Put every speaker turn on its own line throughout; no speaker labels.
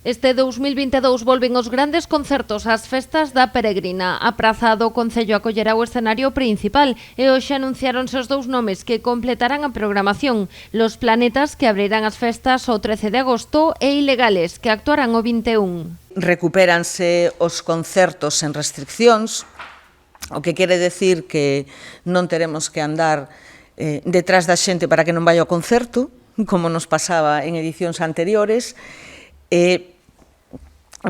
Este 2022 volven os grandes concertos ás festas da Peregrina. A Praza do Concello acollerá o escenario principal e hoxe anunciáronse os dous nomes que completarán a programación. Los Planetas, que abrirán as festas o 13 de agosto, e Ilegales, que actuarán o 21.
Recupéranse os concertos sen restriccións, o que quere decir que non teremos que andar detrás da xente para que non vai ao concerto, como nos pasaba en edicións anteriores, e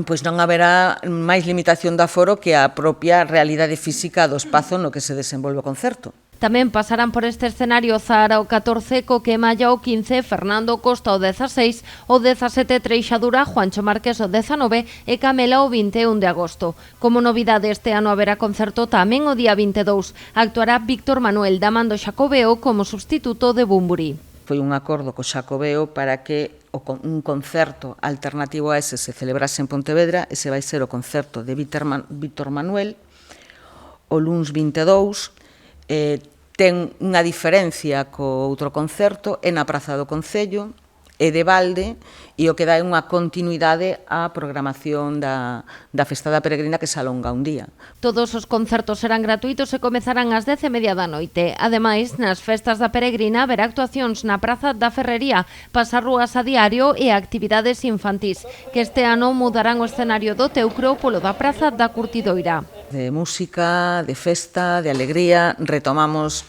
pois non haberá máis limitación de aforo que a propia realidade física do espazo no que se desenvolve o concerto.
Tamén pasarán por este escenario Zahara o 14, Coquemaya o 15, Fernando Costa o 16, o 17 Treixadura, Juancho Márquez o 19 e Camela o 21 de agosto. Como novidade, este ano haberá concerto tamén o día 22. Actuará Víctor Manuel Damando Xacobeo como substituto de Bumburi.
Foi un acordo co Xacobeo para que un concerto alternativo a ese se celebrase en Pontevedra. Ese vai ser o concerto de Víctor Manuel, o luns 22. Ten unha diferencia co outro concerto, é na Praza do Concello, é de balde, e o que dá é unha continuidade á programación da Festa da Peregrina, que se alonga un día.
Todos os concertos serán gratuitos e comezarán ás 10:30 da noite. Ademais, nas festas da Peregrina haberá actuacións na Praza da Ferrería, pasarrúas a diario e actividades infantís, que este ano mudarán o escenario do Teucro polo da Praza da Curtidoira.
De música, de festa, de alegría, retomamos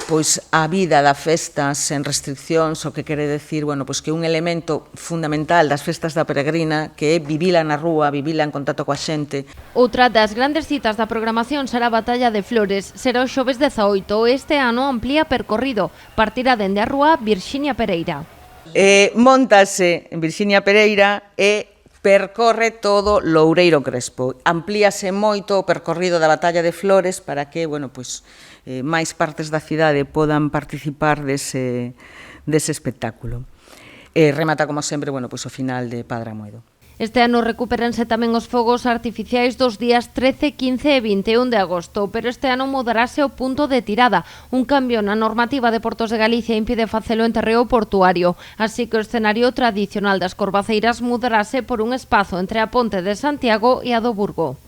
pois a vida da festa sen restriccións, o que quere decir, pois que un elemento fundamental das festas da Peregrina, que é vivila na rúa, vivila en contacto coa xente.
Outra das grandes citas da programación será a Batalla de Flores. Será o xoves 18. Este ano amplía percorrido. Partirá dende a rúa Virxinia Pereira.
Montase en Virxinia Pereira e percorre todo Loureiro Crespo. Amplíase moito o percorrido da Batalla de Flores para que, pois, máis partes da cidade podan participar dese espectáculo. Remata, como sempre, pois o final de Padre Amoedo.
Este ano recupéranse tamén os fogos artificiais dos días 13, 15 e 21 de agosto, pero este ano mudarase o punto de tirada. Un cambio na normativa de Portos de Galicia impide facelo en terreo portuario, así que o escenario tradicional das Corvaceiras mudarase por un espazo entre a Ponte de Santiago e a do Burgo.